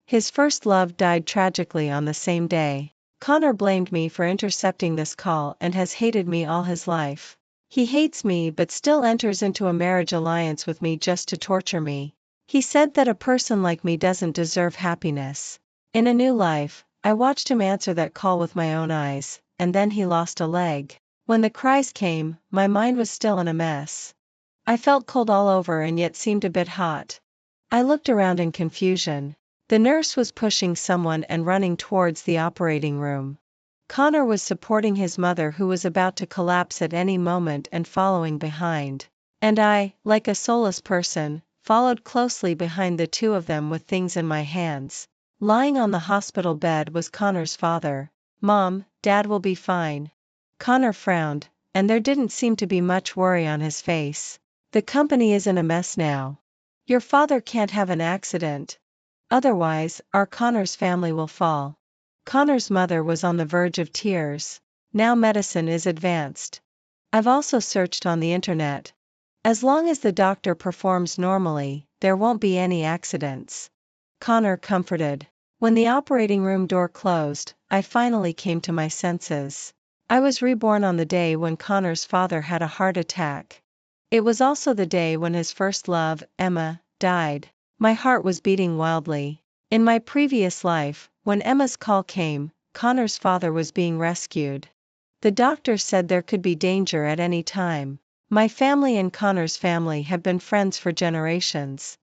His first love died tragically on the same day. Connor blamed me for intercepting this call and has hated me all his life. He hates me but still enters into a marriage alliance with me just to torture me. He said that a person like me doesn't deserve happiness. In a new life, I watched him answer that call with my own eyes, and then he lost a leg. When the cries came, my mind was still in a mess. I felt cold all over and yet seemed a bit hot. I looked around in confusion. The nurse was pushing someone and running towards the operating room. Connor was supporting his mother who was about to collapse at any moment and following behind. And I, like a soulless person, followed closely behind the two of them with things in my hands. Lying on the hospital bed was Connor's father. "Mom, Dad will be fine." Connor frowned, and there didn't seem to be much worry on his face. "The company is in a mess now. Your father can't have an accident. Otherwise, our Connor's family will fall." Connor's mother was on the verge of tears. "Now medicine is advanced. I've also searched on the internet. As long as the doctor performs normally, there won't be any accidents." Connor comforted. When the operating room door closed, I finally came to my senses. I was reborn on the day when Connor's father had a heart attack. It was also the day when his first love, Emma, died. My heart was beating wildly. In my previous life, when Emma's call came, Connor's father was being rescued. The doctor said there could be danger at any time. My family and Connor's family have been friends for generations.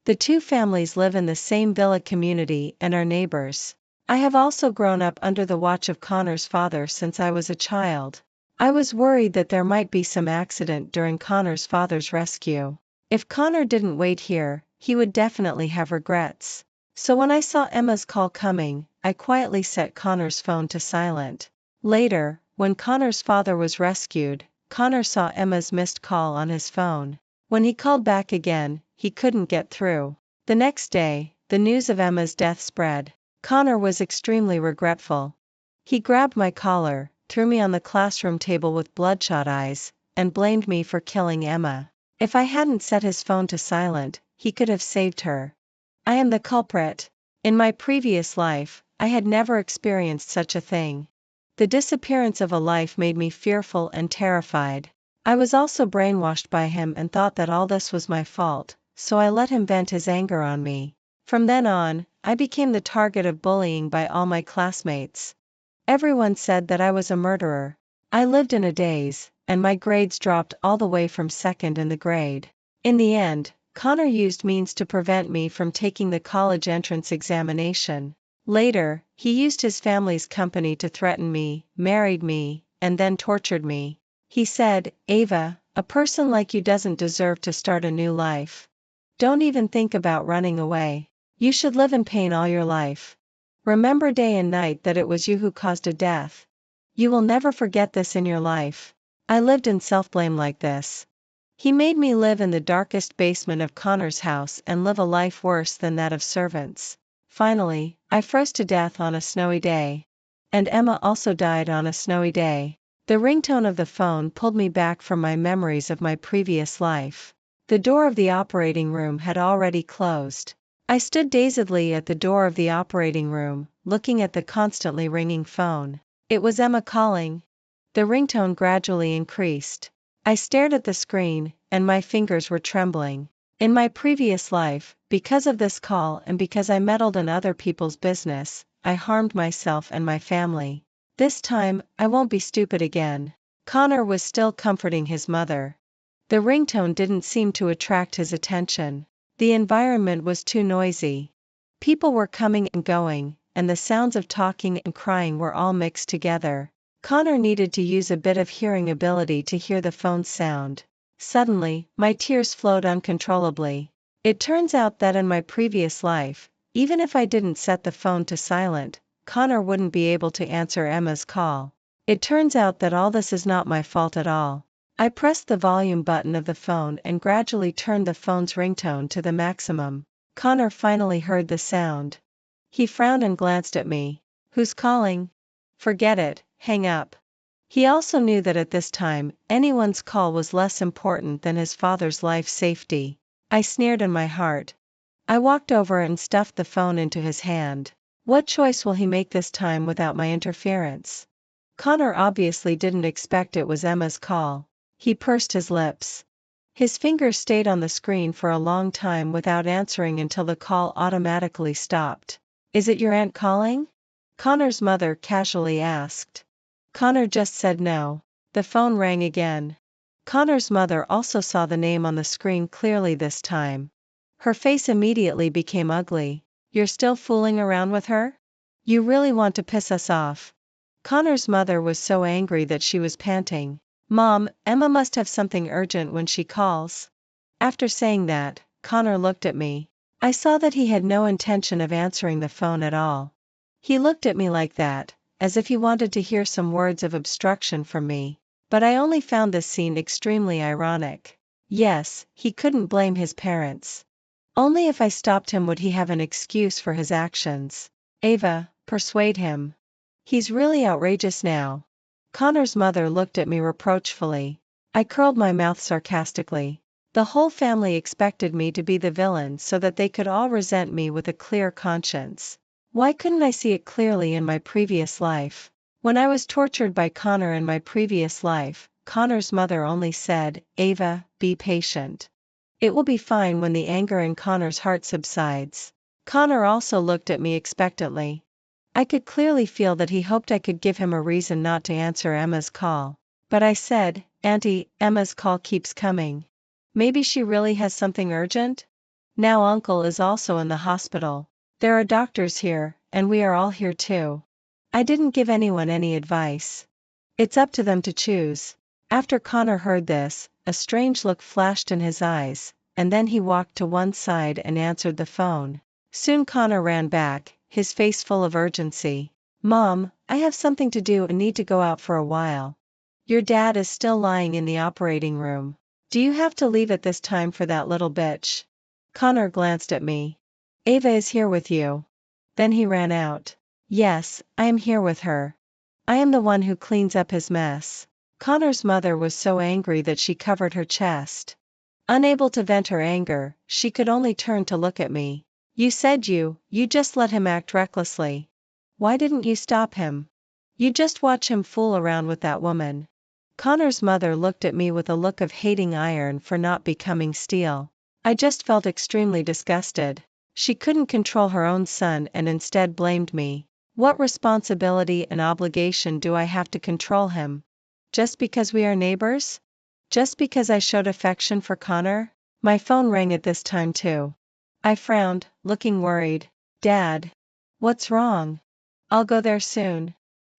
The two families live in the same villa community and are neighbors. I have also grown up under the watch of Connor's father since I was a child. I was worried that there might be some accident during Connor's father's rescue. If Connor didn't wait here, he would definitely have regrets. So when I saw Emma's call coming, I quietly set Connor's phone to silent. Later, when Connor's father was rescued, Connor saw Emma's missed call on his phone. When he called back again, he couldn't get through. The next day, the news of Emma's death spread. Connor was extremely regretful. He grabbed my collar, threw me on the classroom table with bloodshot eyes, and blamed me for killing Emma. If I hadn't set his phone to silent, he could have saved her. I am the culprit. In my previous life, I had never experienced such a thing. The disappearance of a life made me fearful and terrified. I was also brainwashed by him and thought that all this was my fault, so I let him vent his anger on me. From then on, I became the target of bullying by all my classmates. Everyone said that I was a murderer. I lived in a daze, and my grades dropped all the way from second in the grade. In the end, Connor used means to prevent me from taking the college entrance examination. Later, he used his family's company to threaten me, married me, and then tortured me. He said, "Ava, a person like you doesn't deserve to start a new life. Don't even think about running away. You should live in pain all your life. Remember day and night that it was you who caused a death. You will never forget this in your life." I lived in self-blame like this. He made me live in the darkest basement of Connor's house and live a life worse than that of servants. Finally, I froze to death on a snowy day. And Emma also died on a snowy day. The ringtone of the phone pulled me back from my memories of my previous life. The door of the operating room had already closed. I stood dazedly at the door of the operating room, looking at the constantly ringing phone. It was Emma calling. The ringtone gradually increased. I stared at the screen, and my fingers were trembling. In my previous life, because of this call and because I meddled in other people's business, I harmed myself and my family. This time, I won't be stupid again. Connor was still comforting his mother. The ringtone didn't seem to attract his attention. The environment was too noisy. People were coming and going, and the sounds of talking and crying were all mixed together. Connor needed to use a bit of hearing ability to hear the phone's sound. Suddenly, my tears flowed uncontrollably. It turns out that in my previous life, even if I didn't set the phone to silent, Connor wouldn't be able to answer Emma's call. It turns out that all this is not my fault at all. I pressed the volume button of the phone and gradually turned the phone's ringtone to the maximum. Connor finally heard the sound. He frowned and glanced at me. "Who's calling?" "Forget it, hang up." He also knew that at this time, anyone's call was less important than his father's life safety. I sneered in my heart. I walked over and stuffed the phone into his hand. What choice will he make this time without my interference? Connor obviously didn't expect it was Emma's call. He pursed his lips. His fingers stayed on the screen for a long time without answering until the call automatically stopped. Is it your aunt calling? Connor's mother casually asked. Connor just said no. The phone rang again. Connor's mother also saw the name on the screen clearly this time. Her face immediately became ugly. You're still fooling around with her? You really want to piss us off. Connor's mother was so angry that she was panting. Mom, Emma must have something urgent when she calls. After saying that, Connor looked at me. I saw that he had no intention of answering the phone at all. He looked at me like that, as if he wanted to hear some words of obstruction from me. But I only found this scene extremely ironic. Yes, he couldn't blame his parents. Only if I stopped him would he have an excuse for his actions. Ava, persuade him. He's really outrageous now. Connor's mother looked at me reproachfully. I curled my mouth sarcastically. The whole family expected me to be the villain so that they could all resent me with a clear conscience. Why couldn't I see it clearly in my previous life? When I was tortured by Connor in my previous life, Connor's mother only said, Ava, be patient. It will be fine when the anger in Connor's heart subsides. Connor also looked at me expectantly. I could clearly feel that he hoped I could give him a reason not to answer Emma's call. But I said, Auntie, Emma's call keeps coming. Maybe she really has something urgent? Now Uncle is also in the hospital. There are doctors here, and we are all here too. I didn't give anyone any advice. It's up to them to choose. After Connor heard this, a strange look flashed in his eyes, and then he walked to one side and answered the phone. Soon Connor ran back, his face full of urgency. Mom, I have something to do and need to go out for a while. Your dad is still lying in the operating room. Do you have to leave at this time for that little bitch? Connor glanced at me. Ava is here with you. Then he ran out. Yes, I am here with her. I am the one who cleans up his mess. Connor's mother was so angry that she covered her chest. Unable to vent her anger, she could only turn to look at me. You said you just let him act recklessly. Why didn't you stop him? You just watch him fool around with that woman. Connor's mother looked at me with a look of hating iron for not becoming steel. I just felt extremely disgusted. She couldn't control her own son and instead blamed me. What responsibility and obligation do I have to control him? Just because we are neighbors? Just because I showed affection for Connor? My phone rang at this time too. I frowned, looking worried. Dad. What's wrong? I'll go there soon.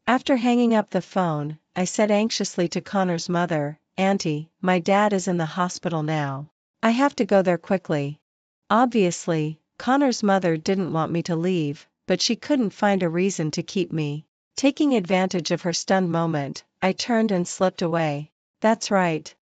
After hanging up the phone, I said anxiously to Connor's mother, Auntie, my dad is in the hospital now. I have to go there quickly. Obviously, Connor's mother didn't want me to leave, but she couldn't find a reason to keep me. Taking advantage of her stunned moment, I turned and slipped away. That's right.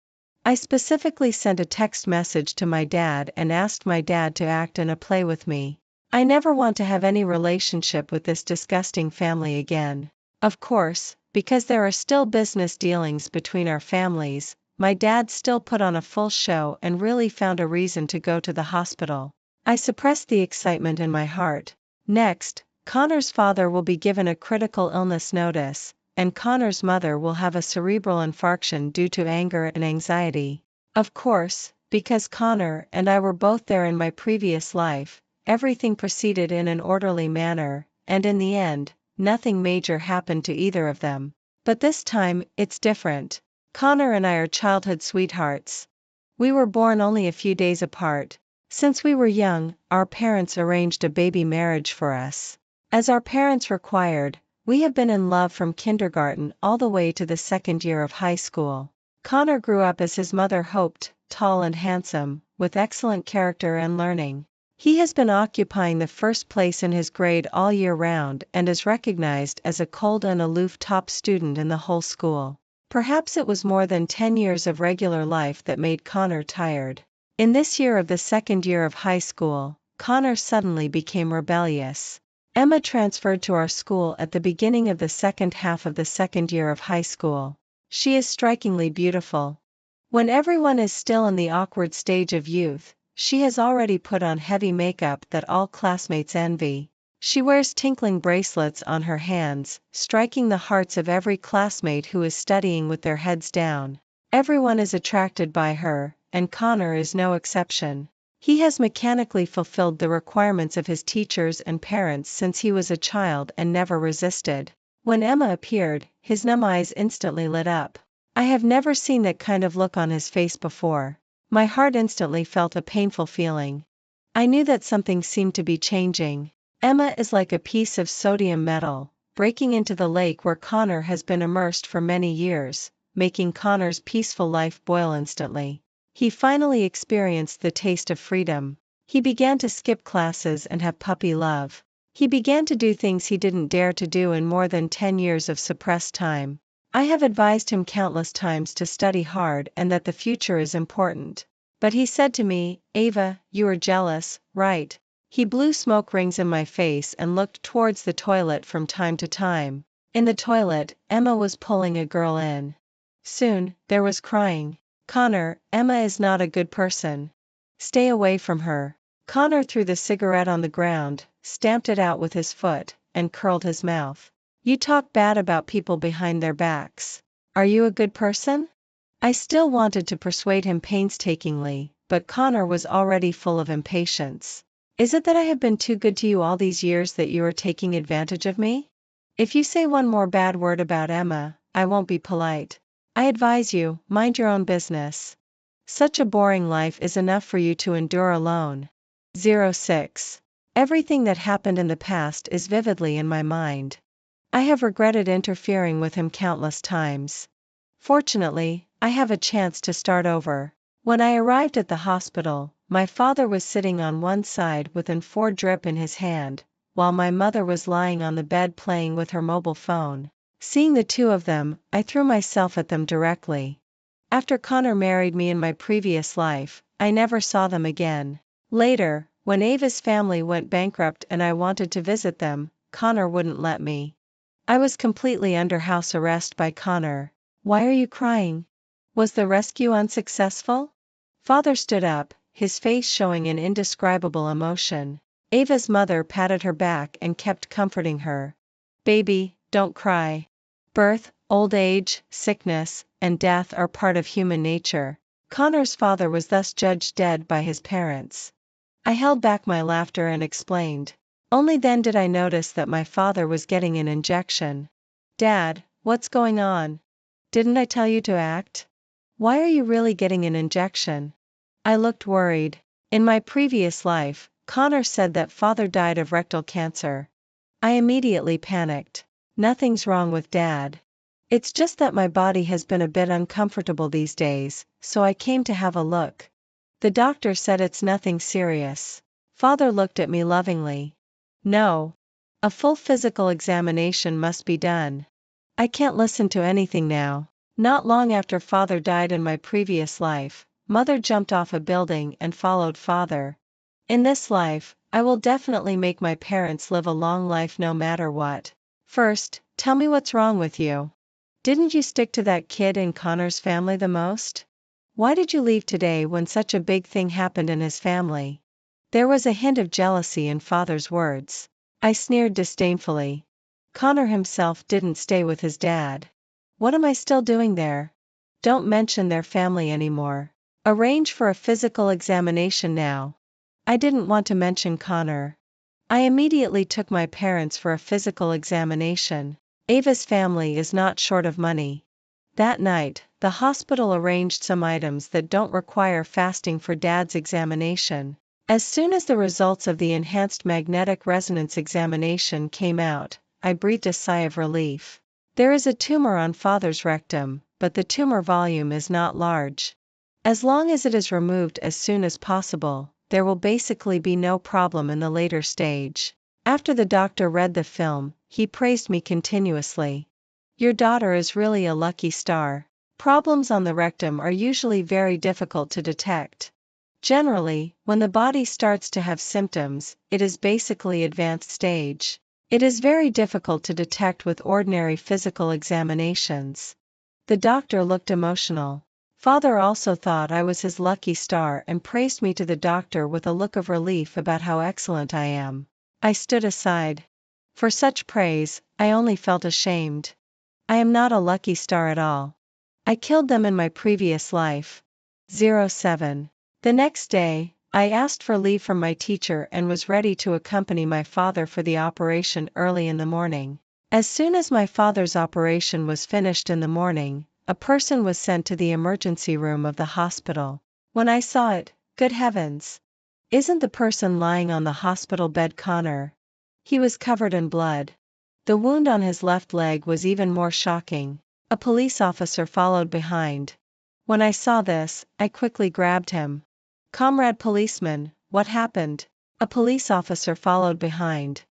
I specifically sent a text message to my dad and asked my dad to act in a play with me. I never want to have any relationship with this disgusting family again. Of course, because there are still business dealings between our families, my dad still put on a full show and really found a reason to go to the hospital. I suppressed the excitement in my heart. Next, Connor's father will be given a critical illness notice, and Connor's mother will have a cerebral infarction due to anger and anxiety. Of course, because Connor and I were both there in my previous life, everything proceeded in an orderly manner, and in the end, nothing major happened to either of them. But this time, it's different. Connor and I are childhood sweethearts. We were born only a few days apart. Since we were young, our parents arranged a baby marriage for us. As our parents required, we have been in love from kindergarten all the way to the second year of high school. Connor grew up as his mother hoped, tall and handsome, with excellent character and learning. He has been occupying the first place in his grade all year round and is recognized as a cold and aloof top student in the whole school. Perhaps it was more than 10 years of regular life that made Connor tired. In this year of the second year of high school, Connor suddenly became rebellious. Emma transferred to our school at the beginning of the second half of the second year of high school. She is strikingly beautiful. When everyone is still in the awkward stage of youth, She has already put on heavy makeup that all classmates envy. She wears tinkling bracelets on her hands, striking the hearts of every classmate who is studying with their heads down. Everyone is attracted by her, and Connor is no exception. He has mechanically fulfilled the requirements of his teachers and parents since he was a child and never resisted. When Emma appeared, his numb eyes instantly lit up. I have never seen that kind of look on his face before. My heart instantly felt a painful feeling. I knew that something seemed to be changing. Emma is like a piece of sodium metal, breaking into the lake where Connor has been immersed for many years, making Connor's peaceful life boil instantly. He finally experienced the taste of freedom. He began to skip classes and have puppy love. He began to do things he didn't dare to do in more than 10 years of suppressed time. I have advised him countless times to study hard and that the future is important. But he said to me, "Ava, you are jealous, right?" He blew smoke rings in my face and looked towards the toilet from time to time. In the toilet, Emma was pulling a girl in. Soon, there was crying. "Connor, Emma is not a good person. Stay away from her." Connor threw the cigarette on the ground, stamped it out with his foot, and curled his mouth. "You talk bad about people behind their backs. Are you a good person?" I still wanted to persuade him painstakingly, but Connor was already full of impatience. "Is it that I have been too good to you all these years that you are taking advantage of me? If you say one more bad word about Emma, I won't be polite. I advise you, mind your own business. Such a boring life is enough for you to endure alone." 06. Everything that happened in the past is vividly in my mind. I have regretted interfering with him countless times. Fortunately, I have a chance to start over. When I arrived at the hospital, my father was sitting on one side with an 4 drip in his hand, while my mother was lying on the bed playing with her mobile phone. Seeing the two of them, I threw myself at them directly. After Connor married me in my previous life, I never saw them again. Later, when Ava's family went bankrupt and I wanted to visit them, Connor wouldn't let me. I was completely under house arrest by Connor. "Why are you crying? Was the rescue unsuccessful?" Father stood up, his face showing an indescribable emotion. Ava's mother patted her back and kept comforting her. "Baby, don't cry. Birth, old age, sickness, and death are part of human nature." Connor's father was thus judged dead by his parents. I held back my laughter and explained. Only then did I notice that my father was getting an injection. "Dad, what's going on? Didn't I tell you to act? Why are you really getting an injection?" I looked worried. In my previous life, Connor said that father died of rectal cancer. I immediately panicked. "Nothing's wrong with Dad. It's just that my body has been a bit uncomfortable these days, so I came to have a look. The doctor said it's nothing serious." Father looked at me lovingly. "No. A full physical examination must be done. I can't listen to anything now." Not long after father died in my previous life, mother jumped off a building and followed father. In this life, I will definitely make my parents live a long life no matter what. First, tell me what's wrong with you. Didn't you stick to that kid in Connor's family the most? Why did you leave today when such a big thing happened in his family? There was a hint of jealousy in father's words. I sneered disdainfully. Connor himself didn't stay with his dad. What am I still doing there? Don't mention their family anymore. Arrange for a physical examination now. I didn't want to mention Connor. I immediately took my parents for a physical examination. Ava's family is not short of money. That night, the hospital arranged some items that don't require fasting for Dad's examination. As soon as the results of the enhanced magnetic resonance examination came out, I breathed a sigh of relief. There is a tumor on father's rectum, but the tumor volume is not large. As long as it is removed as soon as possible, there will basically be no problem in the later stage. After the doctor read the film, he praised me continuously. "Your daughter is really a lucky star. Problems on the rectum are usually very difficult to detect. Generally, when the body starts to have symptoms, it is basically advanced stage. It is very difficult to detect with ordinary physical examinations." The doctor looked emotional. Father also thought I was his lucky star and praised me to the doctor with a look of relief about how excellent I am. I stood aside. For such praise, I only felt ashamed. I am not a lucky star at all. I killed them in my previous life. 07. The next day, I asked for leave from my teacher and was ready to accompany my father for the operation early in the morning. As soon as my father's operation was finished in the morning, a person was sent to the emergency room of the hospital. When I saw it, good heavens! Isn't the person lying on the hospital bed Connor? He was covered in blood. The wound on his left leg was even more shocking. A police officer followed behind. When I saw this, I quickly grabbed him. Comrade policeman, what happened? A police officer followed behind.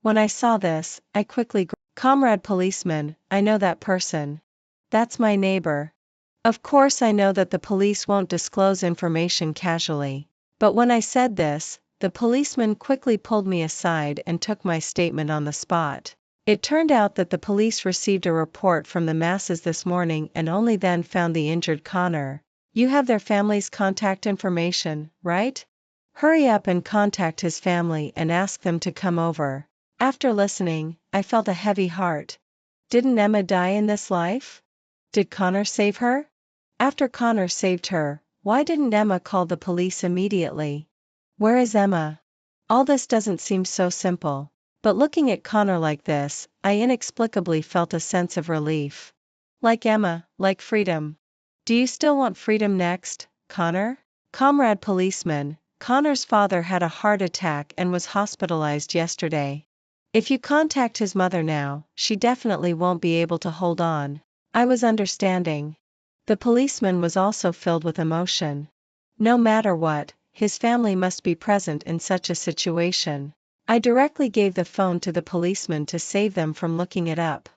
When I saw this, I quickly Comrade policeman, I know that person. That's my neighbor. Of course I know that the police won't disclose information casually. But when I said this, the policeman quickly pulled me aside and took my statement on the spot. It turned out that the police received a report from the masses this morning and only then found the injured Connor. You have their family's contact information, right? Hurry up and contact his family and ask them to come over. After listening, I felt a heavy heart. Didn't Emma die in this life? Did Connor save her? After Connor saved her, why didn't Emma call the police immediately? Where is Emma? All this doesn't seem so simple. But looking at Connor like this, I inexplicably felt a sense of relief. Like Emma, like freedom. Do you still want freedom next, Connor? Comrade policeman, Connor's father had a heart attack and was hospitalized yesterday. If you contact his mother now, she definitely won't be able to hold on. I was understanding. The policeman was also filled with emotion. No matter what, his family must be present in such a situation. I directly gave the phone to the policeman to save them from looking it up.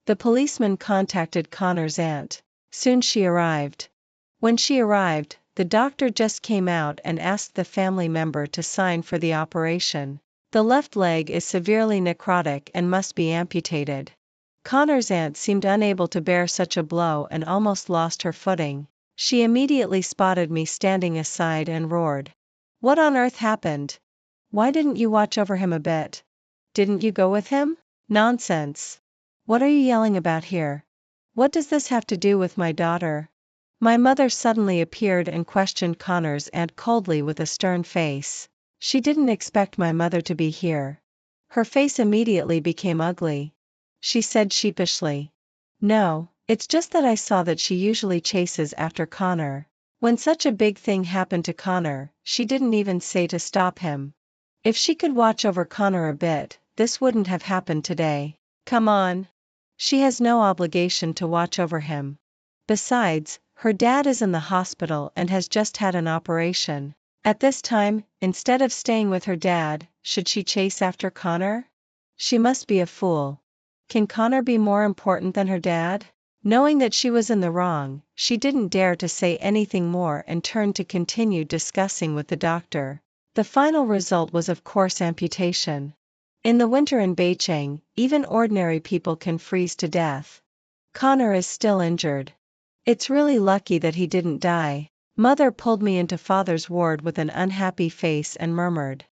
The policeman contacted Connor's aunt. Soon she arrived. When she arrived, the doctor just came out and asked the family member to sign for the operation. The left leg is severely necrotic and must be amputated. Connor's aunt seemed unable to bear such a blow and almost lost her footing. She immediately spotted me standing aside and roared. What on earth happened? Why didn't you watch over him a bit? Didn't you go with him? Nonsense. What are you yelling about here? What does this have to do with my daughter? My mother suddenly appeared and questioned Connor's aunt coldly with a stern face. She didn't expect my mother to be here. Her face immediately became ugly. She said sheepishly. No, it's just that I saw that she usually chases after Connor. When such a big thing happened to Connor, she didn't even say to stop him. If she could watch over Connor a bit, this wouldn't have happened today. Come on. She has no obligation to watch over him. Besides, her dad is in the hospital and has just had an operation. At this time, instead of staying with her dad, should she chase after Connor? She must be a fool. Can Connor be more important than her dad? Knowing that she was in the wrong, she didn't dare to say anything more and turned to continue discussing with the doctor. The final result was of course amputation. In the winter in Beijing, even ordinary people can freeze to death. Connor is still injured. It's really lucky that he didn't die. Mother pulled me into father's ward with an unhappy face and murmured.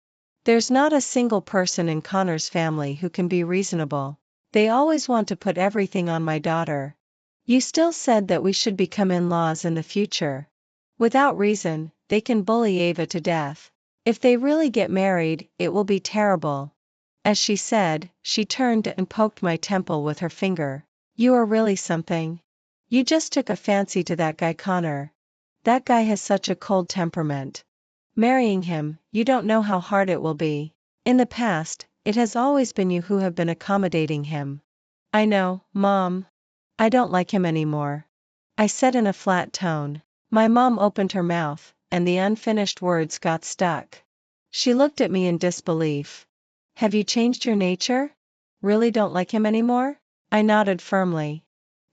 There's not a single person in Connor's family who can be reasonable. They always want to put everything on my daughter. You still said that we should become in-laws in the future. Without reason, they can bully Ava to death. If they really get married, it will be terrible. As she said, she turned and poked my temple with her finger. You are really something. You just took a fancy to that guy Connor. That guy has such a cold temperament. Marrying him, you don't know how hard it will be. In the past, it has always been you who have been accommodating him. I know, Mom. I don't like him anymore. I said in a flat tone. My mom opened her mouth, and the unfinished words got stuck. She looked at me in disbelief. Have you changed your nature? Really don't like him anymore? I nodded firmly.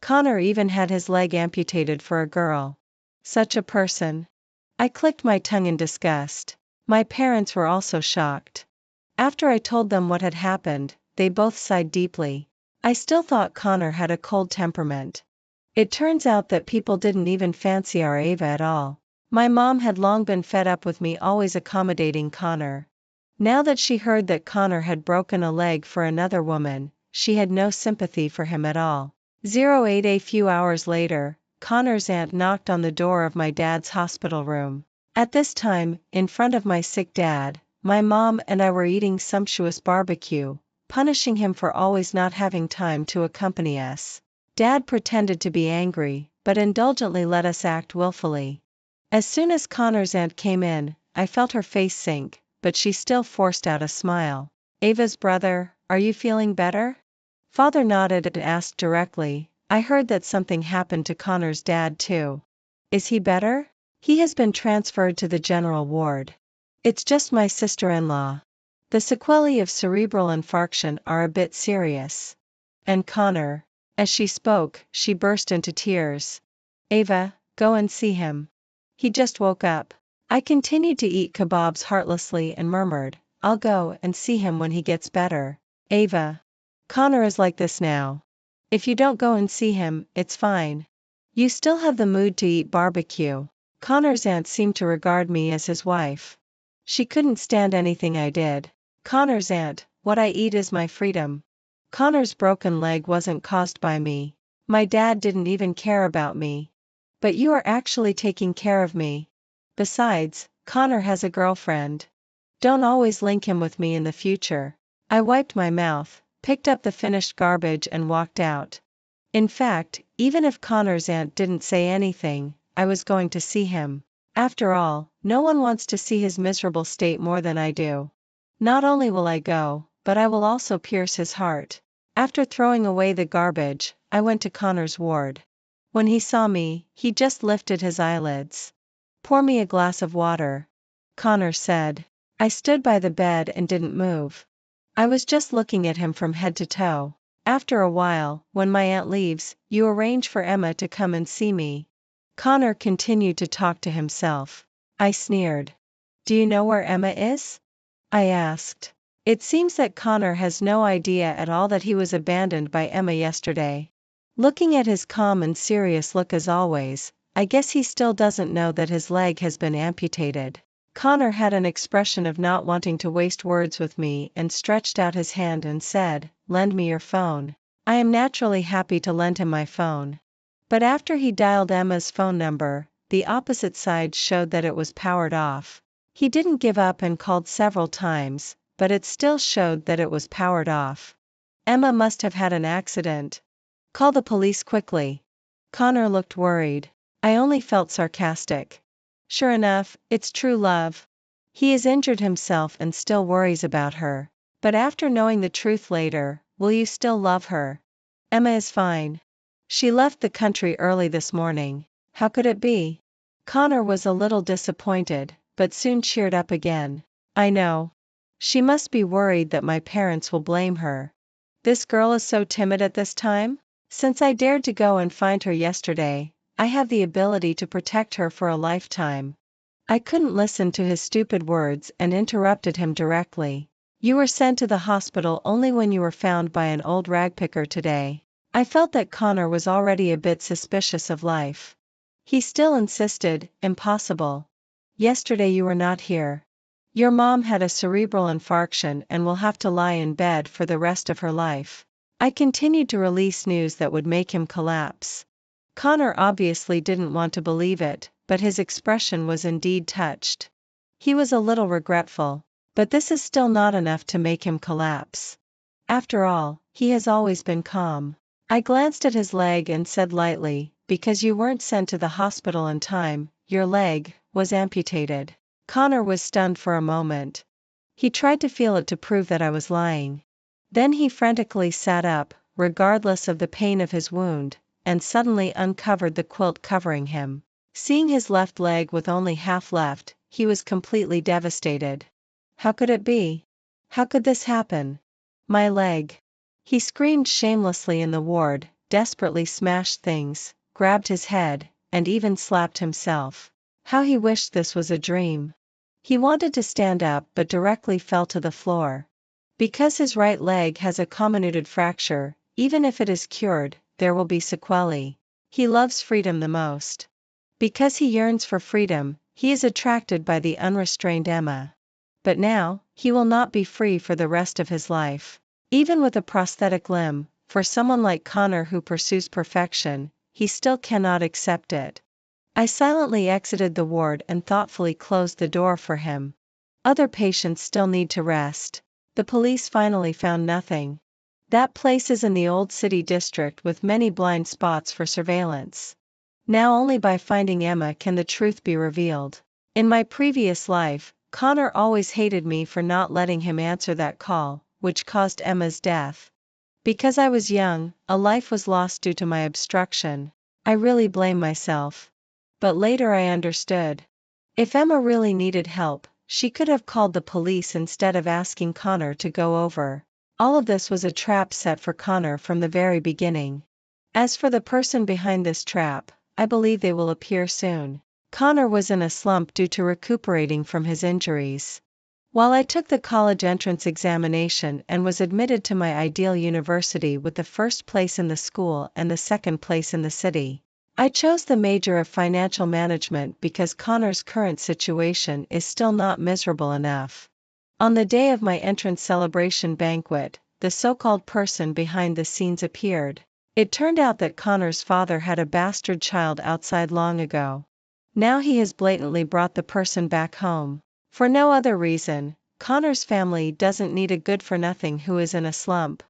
Connor even had his leg amputated for a girl. Such a person. I clicked my tongue in disgust. My parents were also shocked. After I told them what had happened, they both sighed deeply. I still thought Connor had a cold temperament. It turns out that people didn't even fancy our Ava at all. My mom had long been fed up with me always accommodating Connor. Now that she heard that Connor had broken a leg for another woman, she had no sympathy for him at all. 08 A few hours later, Connor's aunt knocked on the door of my dad's hospital room. At this time, in front of my sick dad, my mom and I were eating sumptuous barbecue, punishing him for always not having time to accompany us. Dad pretended to be angry, but indulgently let us act willfully. As soon as Connor's aunt came in, I felt her face sink, but she still forced out a smile. Ava's brother, are you feeling better? Father nodded and asked directly, I heard that something happened to Connor's dad too. Is he better? He has been transferred to the general ward. It's just my sister-in-law. The sequelae of cerebral infarction are a bit serious. And Connor. As she spoke, she burst into tears. Ava, go and see him. He just woke up. I continued to eat kebabs heartlessly and murmured, I'll go and see him when he gets better. Ava. Connor is like this now. If you don't go and see him, it's fine. You still have the mood to eat barbecue. Connor's aunt seemed to regard me as his wife. She couldn't stand anything I did. Connor's aunt, what I eat is my freedom. Connor's broken leg wasn't caused by me. My dad didn't even care about me. But you are actually taking care of me. Besides, Connor has a girlfriend. Don't always link him with me in the future. I wiped my mouth, picked up the finished garbage and walked out. In fact, even if Connor's aunt didn't say anything, I was going to see him. After all, no one wants to see his miserable state more than I do. Not only will I go, but I will also pierce his heart. After throwing away the garbage, I went to Connor's ward. When he saw me, he just lifted his eyelids. Pour me a glass of water, Connor said. I stood by the bed and didn't move. I was just looking at him from head to toe. After a while, when my aunt leaves, you arrange for Emma to come and see me. Connor continued to talk to himself. I sneered. Do you know where Emma is? I asked. It seems that Connor has no idea at all that he was abandoned by Emma yesterday. Looking at his calm and serious look as always, I guess he still doesn't know that his leg has been amputated. Connor had an expression of not wanting to waste words with me and stretched out his hand and said, lend me your phone. I am naturally happy to lend him my phone. But after he dialed Emma's phone number, the opposite side showed that it was powered off. He didn't give up and called several times, but it still showed that it was powered off. Emma must have had an accident. Call the police quickly. Connor looked worried. I only felt sarcastic. Sure enough, it's true love. He has injured himself and still worries about her. But after knowing the truth later, will you still love her? Emma is fine. She left the country early this morning. How could it be? Connor was a little disappointed, but soon cheered up again. I know. She must be worried that my parents will blame her. This girl is so timid at this time? Since I dared to go and find her yesterday, I have the ability to protect her for a lifetime. I couldn't listen to his stupid words and interrupted him directly. You were sent to the hospital only when you were found by an old ragpicker today. I felt that Connor was already a bit suspicious of life. He still insisted, impossible. Yesterday you were not here. Your mom had a cerebral infarction and will have to lie in bed for the rest of her life. I continued to release news that would make him collapse. Connor obviously didn't want to believe it, but his expression was indeed touched. He was a little regretful, but this is still not enough to make him collapse. After all, he has always been calm. I glanced at his leg and said lightly, because you weren't sent to the hospital in time, your leg was amputated. Connor was stunned for a moment. He tried to feel it to prove that I was lying. Then he frantically sat up, regardless of the pain of his wound, and suddenly uncovered the quilt covering him. Seeing his left leg with only half left, he was completely devastated. How could it be? How could this happen? My leg. He screamed shamelessly in the ward, desperately smashed things, grabbed his head, and even slapped himself. How he wished this was a dream. He wanted to stand up but directly fell to the floor. Because his right leg has a comminuted fracture, even if it is cured, there will be sequelae. He loves freedom the most. Because he yearns for freedom, he is attracted by the unrestrained Emma. But now, he will not be free for the rest of his life. Even with a prosthetic limb, for someone like Connor who pursues perfection, he still cannot accept it. I silently exited the ward and thoughtfully closed the door for him. Other patients still need to rest. The police finally found nothing. That place is in the old city district with many blind spots for surveillance. Now only by finding Emma can the truth be revealed. In my previous life, Connor always hated me for not letting him answer that call, which caused Emma's death. Because I was young, a life was lost due to my obstruction. I really blame myself. But later I understood. If Emma really needed help, she could have called the police instead of asking Connor to go over. All of this was a trap set for Connor from the very beginning. As for the person behind this trap, I believe they will appear soon. Connor was in a slump due to recuperating from his injuries. While I took the college entrance examination and was admitted to my ideal university with the first place in the school and the second place in the city, I chose the major of financial management because Connor's current situation is still not miserable enough. On the day of my entrance celebration banquet, the so-called person behind the scenes appeared. It turned out that Connor's father had a bastard child outside long ago. Now he has blatantly brought the person back home. For no other reason, Connor's family doesn't need a good-for-nothing who is in a slump.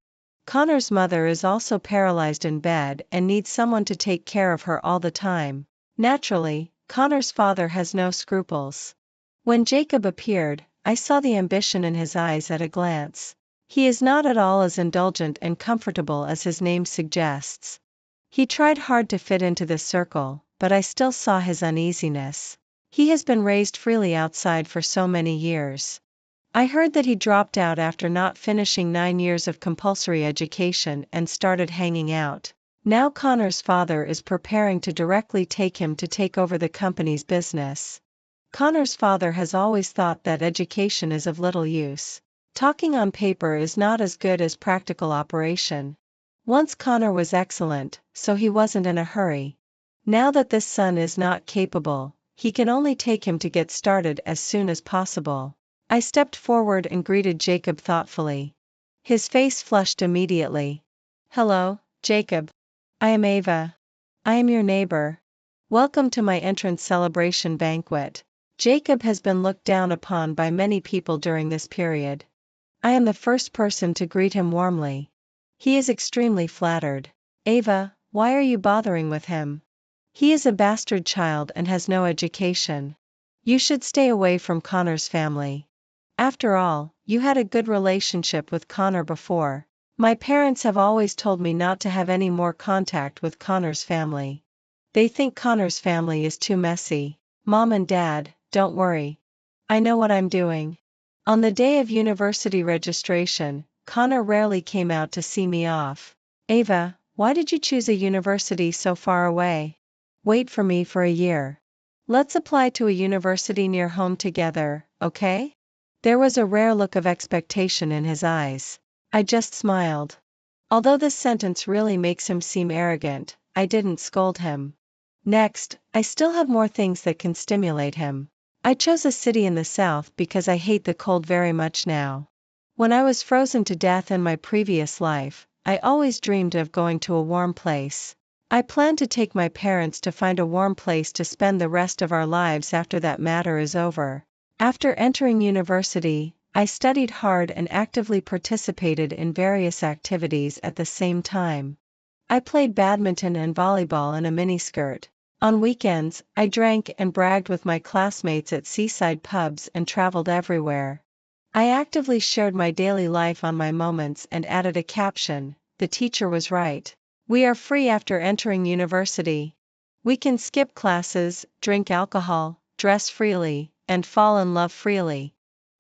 Connor's mother is also paralyzed in bed and needs someone to take care of her all the time. Naturally, Connor's father has no scruples. When Jacob appeared, I saw the ambition in his eyes at a glance. He is not at all as indulgent and comfortable as his name suggests. He tried hard to fit into this circle, but I still saw his uneasiness. He has been raised freely outside for so many years. I heard that he dropped out after not finishing 9 years of compulsory education and started hanging out. Now Connor's father is preparing to directly take him to take over the company's business. Connor's father has always thought that education is of little use. Talking on paper is not as good as practical operation. Once Connor was excellent, so he wasn't in a hurry. Now that this son is not capable, he can only take him to get started as soon as possible. I stepped forward and greeted Jacob thoughtfully. His face flushed immediately. Hello, Jacob. I am Ava. I am your neighbor. Welcome to my entrance celebration banquet. Jacob has been looked down upon by many people during this period. I am the first person to greet him warmly. He is extremely flattered. Ava, why are you bothering with him? He is a bastard child and has no education. You should stay away from Connor's family. After all, you had a good relationship with Connor before. My parents have always told me not to have any more contact with Connor's family. They think Connor's family is too messy. Mom and Dad, don't worry. I know what I'm doing. On the day of university registration, Connor rarely came out to see me off. Ava, why did you choose a university so far away? Wait for me for a year. Let's apply to a university near home together, okay? There was a rare look of expectation in his eyes. I just smiled. Although this sentence really makes him seem arrogant, I didn't scold him. Next, I still have more things that can stimulate him. I chose a city in the south because I hate the cold very much now. When I was frozen to death in my previous life, I always dreamed of going to a warm place. I plan to take my parents to find a warm place to spend the rest of our lives after that matter is over. After entering university, I studied hard and actively participated in various activities at the same time. I played badminton and volleyball in a miniskirt. On weekends, I drank and bragged with my classmates at seaside pubs and traveled everywhere. I actively shared my daily life on my moments and added a caption, "The teacher was right. We are free after entering university. We can skip classes, drink alcohol, dress freely, and fall in love freely."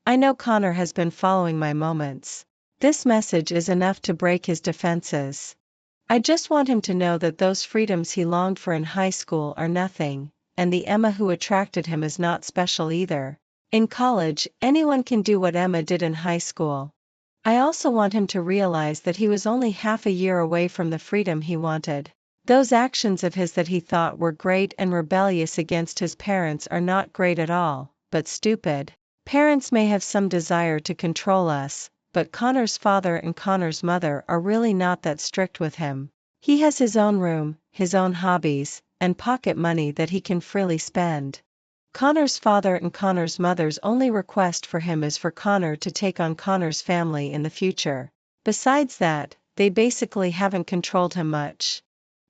I know Connor has been following my moments. This message is enough to break his defenses. I just want him to know that those freedoms he longed for in high school are nothing, and the Emma who attracted him is not special either. In college, anyone can do what Emma did in high school. I also want him to realize that he was only half a year away from the freedom he wanted. Those actions of his that he thought were great and rebellious against his parents are not great at all, but stupid. Parents may have some desire to control us, but Connor's father and Connor's mother are really not that strict with him. He has his own room, his own hobbies, and pocket money that he can freely spend. Connor's father and Connor's mother's only request for him is for Connor to take on Connor's family in the future. Besides that, they basically haven't controlled him much.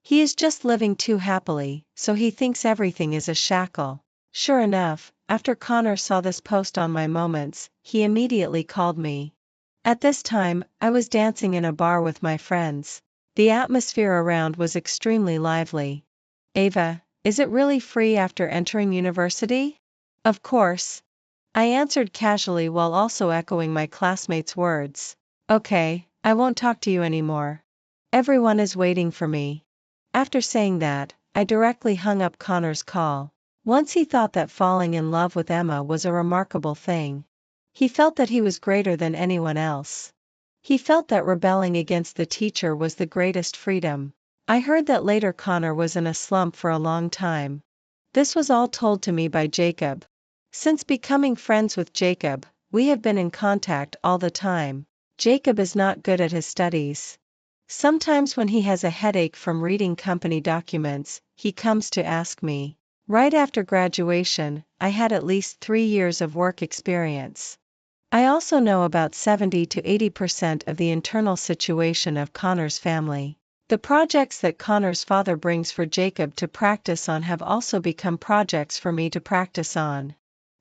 He is just living too happily, so he thinks everything is a shackle. Sure enough, after Connor saw this post on my moments, he immediately called me. At this time, I was dancing in a bar with my friends. The atmosphere around was extremely lively. Ava, is it really free after entering university? Of course. I answered casually while also echoing my classmates' words. Okay, I won't talk to you anymore. Everyone is waiting for me. After saying that, I directly hung up Connor's call. Once he thought that falling in love with Emma was a remarkable thing. He felt that he was greater than anyone else. He felt that rebelling against the teacher was the greatest freedom. I heard that later Connor was in a slump for a long time. This was all told to me by Jacob. Since becoming friends with Jacob, we have been in contact all the time. Jacob is not good at his studies. Sometimes when he has a headache from reading company documents, he comes to ask me. Right after graduation, I had at least 3 years of work experience. I also know about 70 to 80% of the internal situation of Connor's family. The projects that Connor's father brings for Jacob to practice on have also become projects for me to practice on.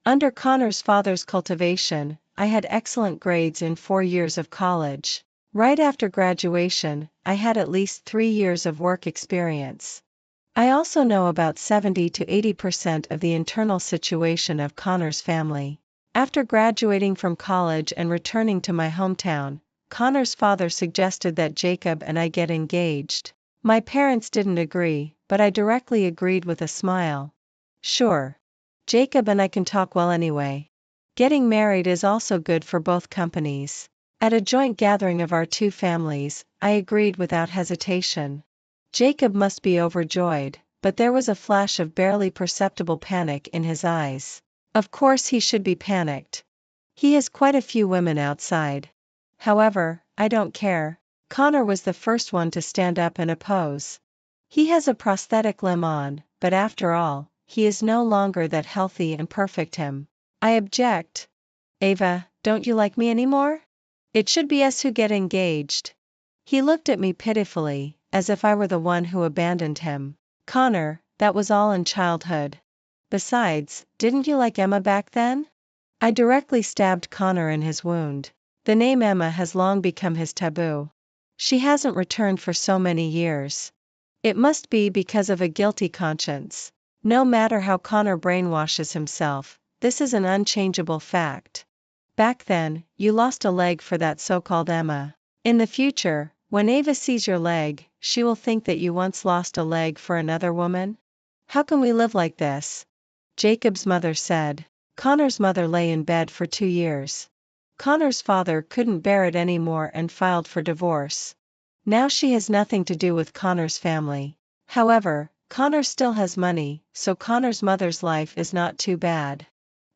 Under Connor's father's cultivation, I had excellent grades in 4 years of college. Right after graduation, I had at least 3 years of work experience. I also know about 70 to 80% of the internal situation of Connor's family. After graduating from college and returning to my hometown, Connor's father suggested that Jacob and I get engaged. My parents didn't agree, but I directly agreed with a smile. Sure. Jacob and I can talk well anyway. Getting married is also good for both companies. At a joint gathering of our two families, I agreed without hesitation. Jacob must be overjoyed, but there was a flash of barely perceptible panic in his eyes. Of course he should be panicked. He has quite a few women outside. However, I don't care. Connor was the first one to stand up and oppose. He has a prosthetic limb on, but after all, he is no longer that healthy and perfect him. I object. Ava, don't you like me anymore? It should be us who get engaged. He looked at me pitifully, as if I were the one who abandoned him. Connor, that was all in childhood. Besides, didn't you like Emma back then? I directly stabbed Connor in his wound. The name Emma has long become his taboo. She hasn't returned for so many years. It must be because of a guilty conscience. No matter how Connor brainwashes himself, this is an unchangeable fact. Back then, you lost a leg for that so-called Emma. In the future, when Ava sees your leg, she will think that you once lost a leg for another woman? How can we live like this? Jacob's mother said. Connor's mother lay in bed for 2 years. Connor's father couldn't bear it anymore and filed for divorce. Now she has nothing to do with Connor's family. However, Connor still has money, so Connor's mother's life is not too bad.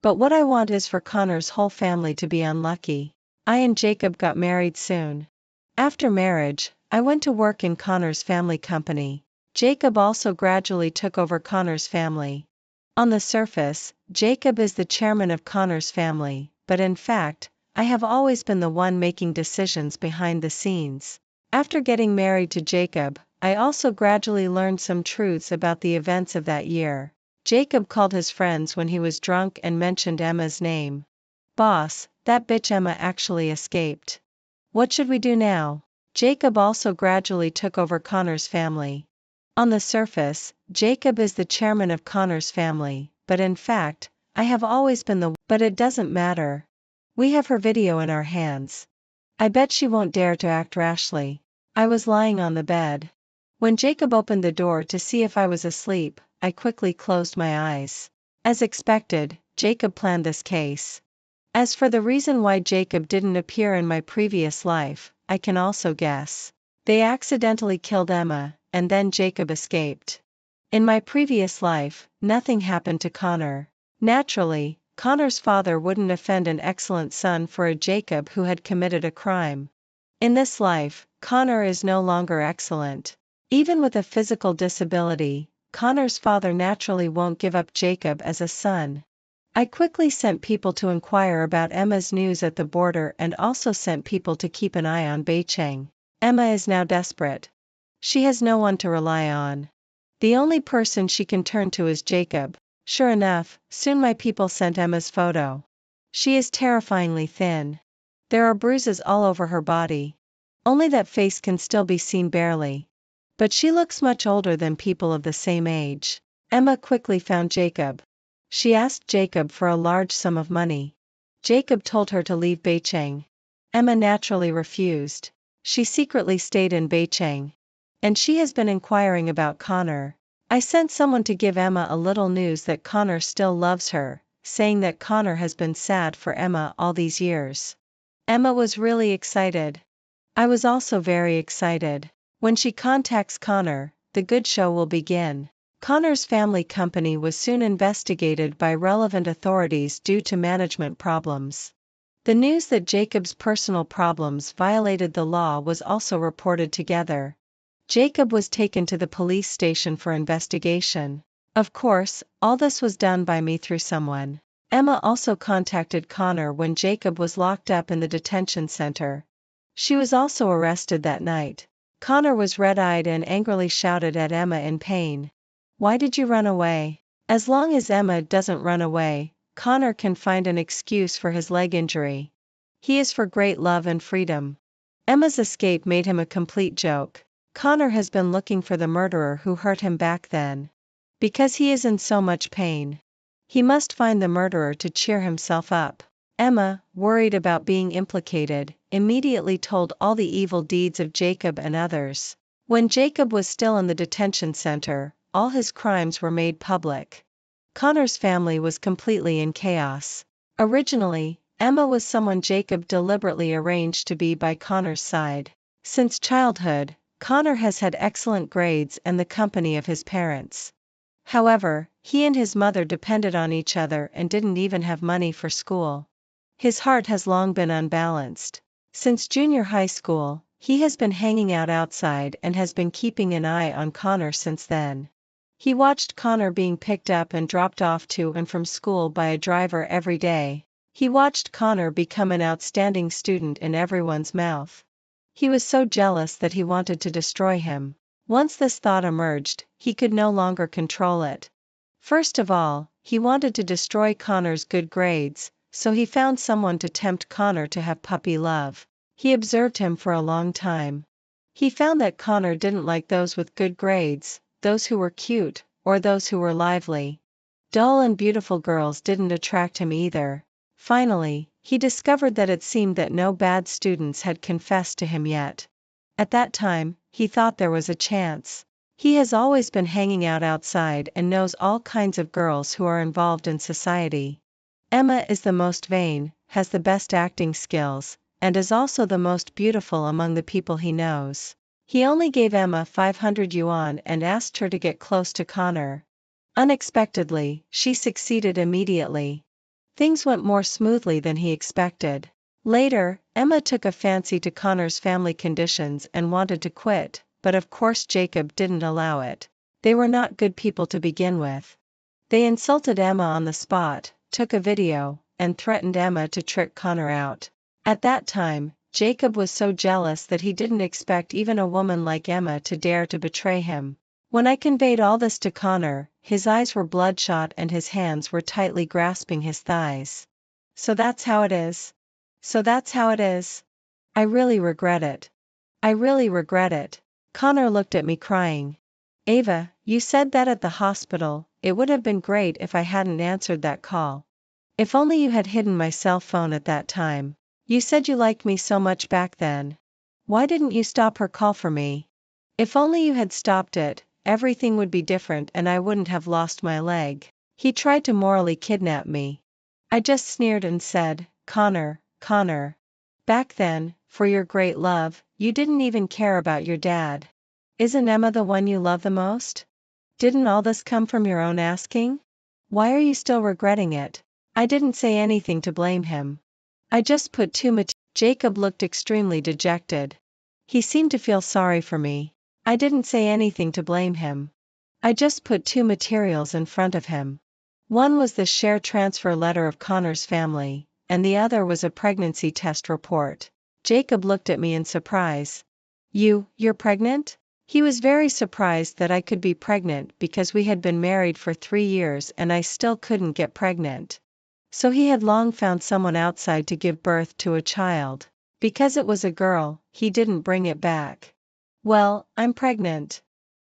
But what I want is for Connor's whole family to be unlucky. I and Jacob got married soon. After marriage, I went to work in Connor's family company. Jacob also gradually took over Connor's family. On the surface, Jacob is the chairman of Connor's family, but in fact, I have always been the one making decisions behind the scenes. After getting married to Jacob, I also gradually learned some truths about the events of that year. Jacob called his friends when he was drunk and mentioned Emma's name. Boss, that bitch Emma actually escaped. What should we do now? Jacob also gradually took over Connor's family. On the surface, Jacob is the chairman of Connor's family, but in fact, I have always been but it doesn't matter. We have her video in our hands. I bet she won't dare to act rashly. I was lying on the bed. When Jacob opened the door to see if I was asleep, I quickly closed my eyes. As expected, Jacob planned this case. As for the reason why Jacob didn't appear in my previous life, I can also guess. They accidentally killed Emma, and then Jacob escaped. In my previous life, nothing happened to Connor. Naturally, Connor's father wouldn't offend an excellent son for a Jacob who had committed a crime. In this life, Connor is no longer excellent. Even with a physical disability, Connor's father naturally won't give up Jacob as a son. I quickly sent people to inquire about Emma's news at the border and also sent people to keep an eye on Beicheng. Emma is now desperate. She has no one to rely on. The only person she can turn to is Jacob. Sure enough, soon my people sent Emma's photo. She is terrifyingly thin. There are bruises all over her body. Only that face can still be seen barely. But she looks much older than people of the same age. Emma quickly found Jacob. She asked Jacob for a large sum of money. Jacob told her to leave Beicheng. Emma naturally refused. She secretly stayed in Beicheng. And she has been inquiring about Connor. I sent someone to give Emma a little news that Connor still loves her, saying that Connor has been sad for Emma all these years. Emma was really excited. I was also very excited. When she contacts Connor, the good show will begin. Connor's family company was soon investigated by relevant authorities due to management problems. The news that Jacob's personal problems violated the law was also reported together. Jacob was taken to the police station for investigation. Of course, all this was done by me through someone. Emma also contacted Connor when Jacob was locked up in the detention center. She was also arrested that night. Connor was red-eyed and angrily shouted at Emma in pain. "Why did you run away?" As long as Emma doesn't run away, Connor can find an excuse for his leg injury. He is for great love and freedom. Emma's escape made him a complete joke. Connor has been looking for the murderer who hurt him back then. Because he is in so much pain. He must find the murderer to cheer himself up. Emma, worried about being implicated, immediately told all the evil deeds of Jacob and others. When Jacob was still in the detention center, all his crimes were made public. Connor's family was completely in chaos. Originally, Emma was someone Jacob deliberately arranged to be by Connor's side. Since childhood, Connor has had excellent grades and the company of his parents. However, he and his mother depended on each other and didn't even have money for school. His heart has long been unbalanced. Since junior high school, he has been hanging out outside and has been keeping an eye on Connor since then. He watched Connor being picked up and dropped off to and from school by a driver every day. He watched Connor become an outstanding student in everyone's mouth. He was so jealous that he wanted to destroy him. Once this thought emerged, he could no longer control it. First of all, he wanted to destroy Connor's good grades, so he found someone to tempt Connor to have puppy love. He observed him for a long time. He found that Connor didn't like those with good grades, those who were cute, or those who were lively. Dull and beautiful girls didn't attract him either. Finally, he discovered that it seemed that no bad students had confessed to him yet. At that time, he thought there was a chance. He has always been hanging out outside and knows all kinds of girls who are involved in society. Emma is the most vain, has the best acting skills, and is also the most beautiful among the people he knows. He only gave Emma 500 yuan and asked her to get close to Connor. Unexpectedly, she succeeded immediately. Things went more smoothly than he expected. Later, Emma took a fancy to Connor's family conditions and wanted to quit, but of course Jacob didn't allow it. They were not good people to begin with. They insulted Emma on the spot, took a video, and threatened Emma to trick Connor out. At that time, Jacob was so jealous that he didn't expect even a woman like Emma to dare to betray him. When I conveyed all this to Connor, his eyes were bloodshot and his hands were tightly grasping his thighs. So that's how it is. So that's how it is. I really regret it. I really regret it. Connor looked at me crying. Ava, you said that at the hospital. It would have been great if I hadn't answered that call. If only you had hidden my cell phone at that time. You said you liked me so much back then. Why didn't you stop her call for me? If only you had stopped it, everything would be different and I wouldn't have lost my leg. He tried to morally kidnap me. I just sneered and said, Connor, Connor. Back then, for your great love, you didn't even care about your dad. Isn't Emma the one you love the most? Didn't all this come from your own asking? Why are you still regretting it? I didn't say anything to blame him. I just put Jacob looked extremely dejected. He seemed to feel sorry for me. I didn't say anything to blame him. I just put two materials in front of him. One was the share transfer letter of Connor's family, and the other was a pregnancy test report. Jacob looked at me in surprise. You're pregnant? He was very surprised that I could be pregnant because we had been married for 3 years and I still couldn't get pregnant. So he had long found someone outside to give birth to a child. Because it was a girl, he didn't bring it back. Well, I'm pregnant.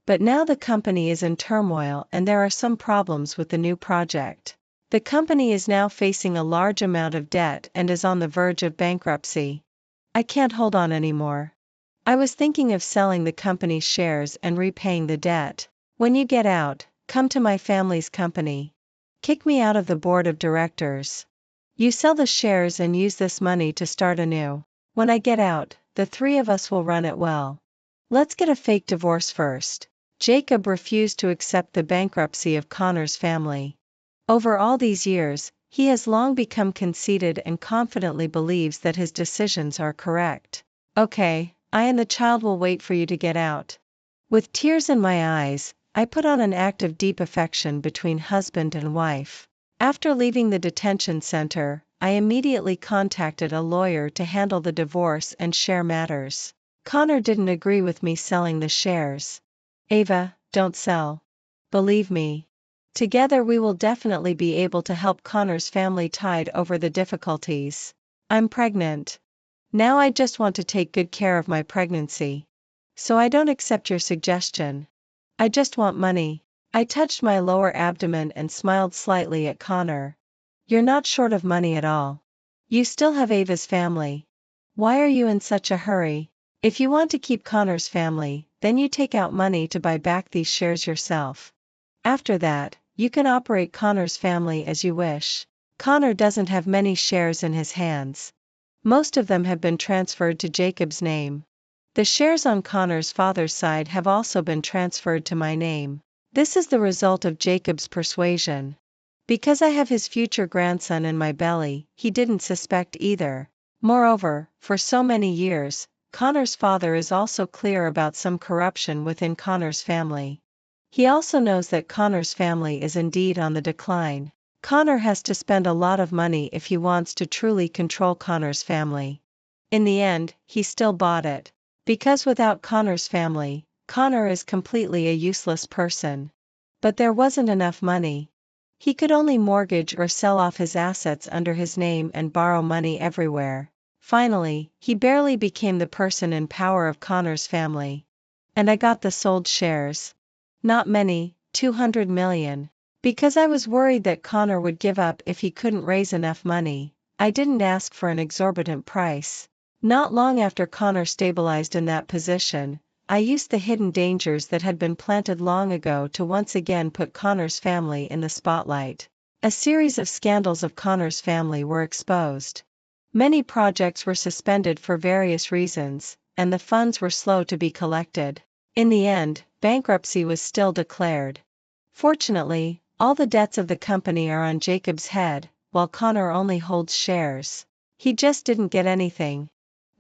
But now the company is in turmoil and there are some problems with the new project. The company is now facing a large amount of debt and is on the verge of bankruptcy. I can't hold on anymore. I was thinking of selling the company's shares and repaying the debt. When you get out, come to my family's company. Kick me out of the board of directors. You sell the shares and use this money to start anew. When I get out, the 3 of us will run it well. Let's get a fake divorce first. Jacob refused to accept the bankruptcy of Connor's family. Over all these years, he has long become conceited and confidently believes that his decisions are correct. Okay, I and the child will wait for you to get out. With tears in my eyes, I put on an act of deep affection between husband and wife. After leaving the detention center, I immediately contacted a lawyer to handle the divorce and share matters. Connor didn't agree with me selling the shares. Ava, don't sell. Believe me. Together we will definitely be able to help Connor's family tide over the difficulties. I'm pregnant. Now I just want to take good care of my pregnancy. So I don't accept your suggestion. I just want money. I touched my lower abdomen and smiled slightly at Connor. You're not short of money at all. You still have Ava's family. Why are you in such a hurry? If you want to keep Connor's family, then you take out money to buy back these shares yourself. After that, you can operate Connor's family as you wish. Connor doesn't have many shares in his hands. Most of them have been transferred to Jacob's name. The shares on Connor's father's side have also been transferred to my name. This is the result of Jacob's persuasion. Because I have his future grandson in my belly, he didn't suspect either. Moreover, for so many years, Connor's father is also clear about some corruption within Connor's family. He also knows that Connor's family is indeed on the decline. Connor has to spend a lot of money if he wants to truly control Connor's family. In the end, he still bought it. Because without Connor's family, Connor is completely a useless person. But there wasn't enough money. He could only mortgage or sell off his assets under his name and borrow money everywhere. Finally, he barely became the person in power of Connor's family. And I got the sold shares. Not many, 200 million. Because I was worried that Connor would give up if he couldn't raise enough money, I didn't ask for an exorbitant price. Not long after Connor stabilized in that position, I used the hidden dangers that had been planted long ago to once again put Connor's family in the spotlight. A series of scandals of Connor's family were exposed. Many projects were suspended for various reasons, and the funds were slow to be collected. In the end, bankruptcy was still declared. Fortunately, all the debts of the company are on Jacob's head, while Connor only holds shares. He just didn't get anything.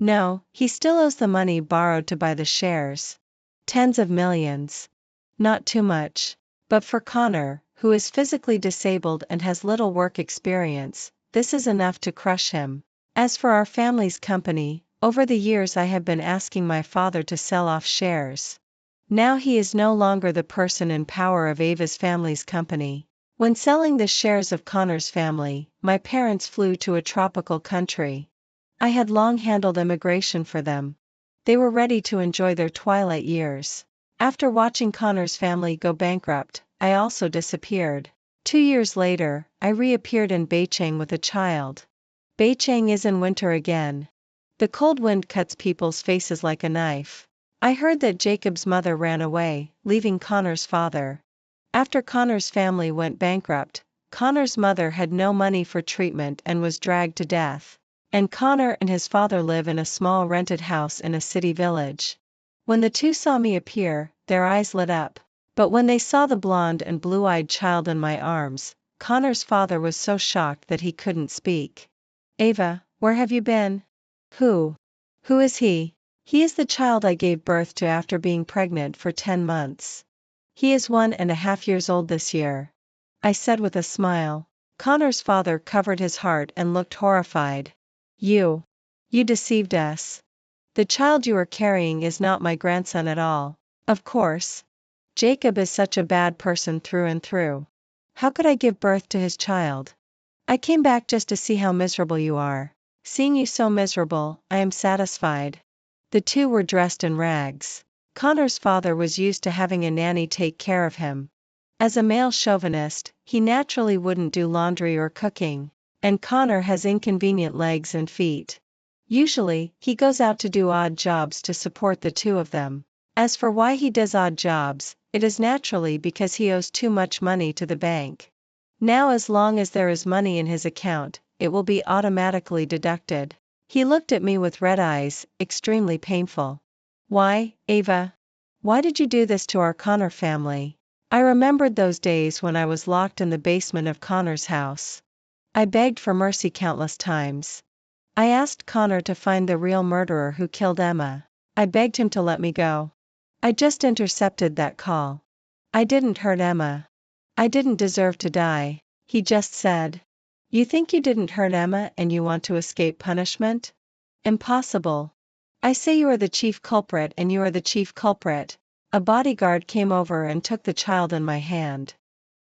No, he still owes the money borrowed to buy the shares. Tens of millions. Not too much. But for Connor, who is physically disabled and has little work experience, this is enough to crush him. As for our family's company, over the years I have been asking my father to sell off shares. Now he is no longer the person in power of Ava's family's company. When selling the shares of Connor's family, my parents flew to a tropical country. I had long handled immigration for them. They were ready to enjoy their twilight years. After watching Connor's family go bankrupt, I also disappeared. 2 years later, I reappeared in Beijing with a child. Beijing is in winter again. The cold wind cuts people's faces like a knife. I heard that Jacob's mother ran away, leaving Connor's father. After Connor's family went bankrupt, Connor's mother had no money for treatment and was dragged to death. And Connor and his father live in a small rented house in a city village. When the two saw me appear, their eyes lit up. But when they saw the blonde and blue-eyed child in my arms, Connor's father was so shocked that he couldn't speak. Ava, where have you been? Who? Who is he? He is the child I gave birth to after being pregnant for 10 months. He is 1.5 years old this year, I said with a smile. Connor's father covered his heart and looked horrified. You deceived us. The child you are carrying is not my grandson at all. Of course. Jacob is such a bad person through and through. How could I give birth to his child? I came back just to see how miserable you are. Seeing you so miserable, I am satisfied. The two were dressed in rags. Connor's father was used to having a nanny take care of him. As a male chauvinist, he naturally wouldn't do laundry or cooking, and Connor has inconvenient legs and feet. Usually, he goes out to do odd jobs to support the two of them. As for why he does odd jobs, it is naturally because he owes too much money to the bank. Now as long as there is money in his account, it will be automatically deducted. He looked at me with red eyes, extremely painful. Why, Ava? Why did you do this to our Connor family? I remembered those days when I was locked in the basement of Connor's house. I begged for mercy countless times. I asked Connor to find the real murderer who killed Emma. I begged him to let me go. I just intercepted that call. I didn't hurt Emma. I didn't deserve to die, he just said. You think you didn't hurt Emma and you want to escape punishment? Impossible. I say you are the chief culprit and you are the chief culprit. A bodyguard came over and took the child in my hand.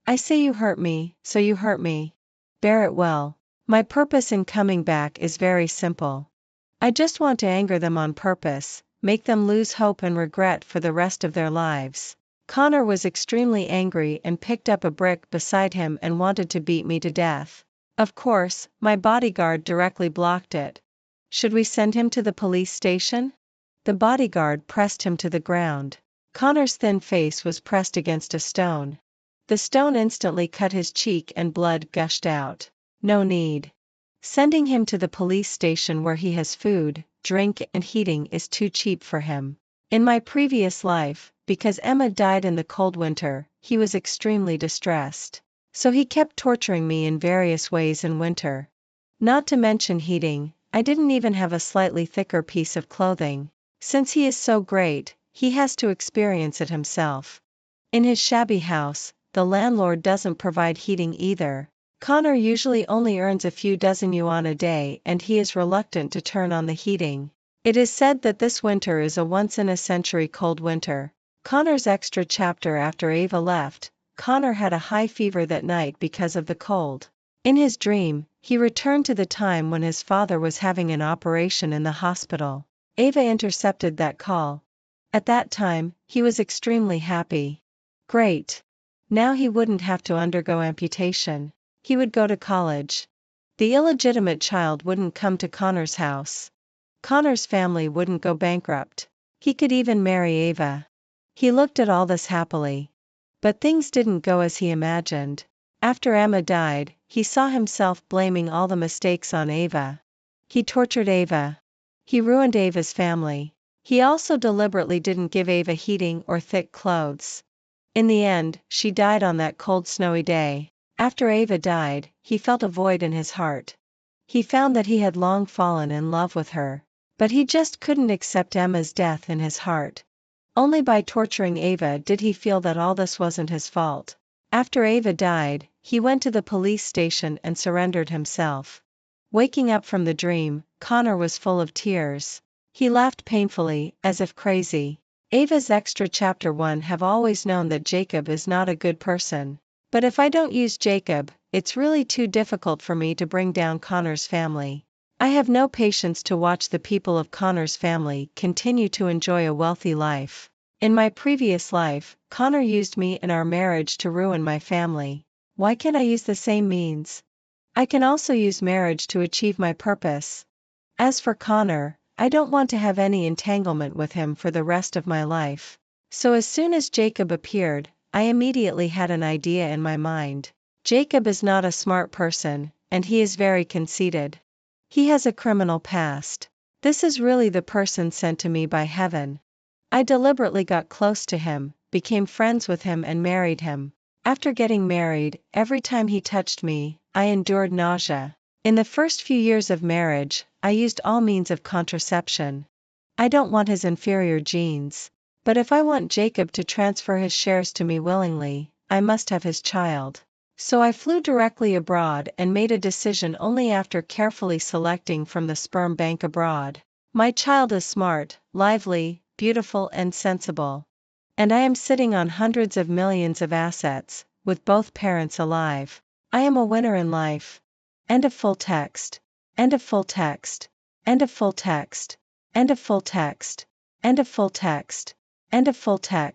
I say you hurt me, so you hurt me. Bear it well. My purpose in coming back is very simple. I just want to anger them on purpose, make them lose hope and regret for the rest of their lives. Connor was extremely angry and picked up a brick beside him and wanted to beat me to death. Of course, my bodyguard directly blocked it. Should we send him to the police station? The bodyguard pressed him to the ground. Connor's thin face was pressed against a stone. The stone instantly cut his cheek and blood gushed out. No need. Sending him to the police station where he has food, drink and heating is too cheap for him. In my previous life, because Emma died in the cold winter, he was extremely distressed. So he kept torturing me in various ways in winter. Not to mention heating, I didn't even have a slightly thicker piece of clothing. Since he is so great, he has to experience it himself. In his shabby house, the landlord doesn't provide heating either. Connor usually only earns a few dozen yuan a day and he is reluctant to turn on the heating. It is said that this winter is a once-in-a-century cold winter. Connor's extra chapter after Ava left, Connor had a high fever that night because of the cold. In his dream, he returned to the time when his father was having an operation in the hospital. Ava intercepted that call. At that time, he was extremely happy. Great. Now he wouldn't have to undergo amputation. He would go to college. The illegitimate child wouldn't come to Connor's house. Connor's family wouldn't go bankrupt. He could even marry Ava. He looked at all this happily. But things didn't go as he imagined. After Emma died, he saw himself blaming all the mistakes on Ava. He tortured Ava. He ruined Ava's family. He also deliberately didn't give Ava heating or thick clothes. In the end, she died on that cold snowy day. After Ava died, he felt a void in his heart. He found that he had long fallen in love with her. But he just couldn't accept Emma's death in his heart. Only by torturing Ava did he feel that all this wasn't his fault. After Ava died, he went to the police station and surrendered himself. Waking up from the dream, Connor was full of tears. He laughed painfully, as if crazy. Ava's extra chapter 1 have always known that Jacob is not a good person. But if I don't use Jacob, it's really too difficult for me to bring down Connor's family. I have no patience to watch the people of Connor's family continue to enjoy a wealthy life. In my previous life, Connor used me and our marriage to ruin my family. Why can't I use the same means? I can also use marriage to achieve my purpose. As for Connor, I don't want to have any entanglement with him for the rest of my life. So as soon as Jacob appeared, I immediately had an idea in my mind. Jacob is not a smart person, and he is very conceited. He has a criminal past. This is really the person sent to me by heaven. I deliberately got close to him, became friends with him and married him. After getting married, every time he touched me, I endured nausea. In the first few years of marriage, I used all means of contraception. I don't want his inferior genes. But if I want Jacob to transfer his shares to me willingly, I must have his child. So I flew directly abroad and made a decision only after carefully selecting from the sperm bank abroad. My child is smart, lively, beautiful and sensible. And I am sitting on hundreds of millions of assets, with both parents alive. I am a winner in life. End of full text. End of full text. End of full text. End of full text. End of full text. End of full text.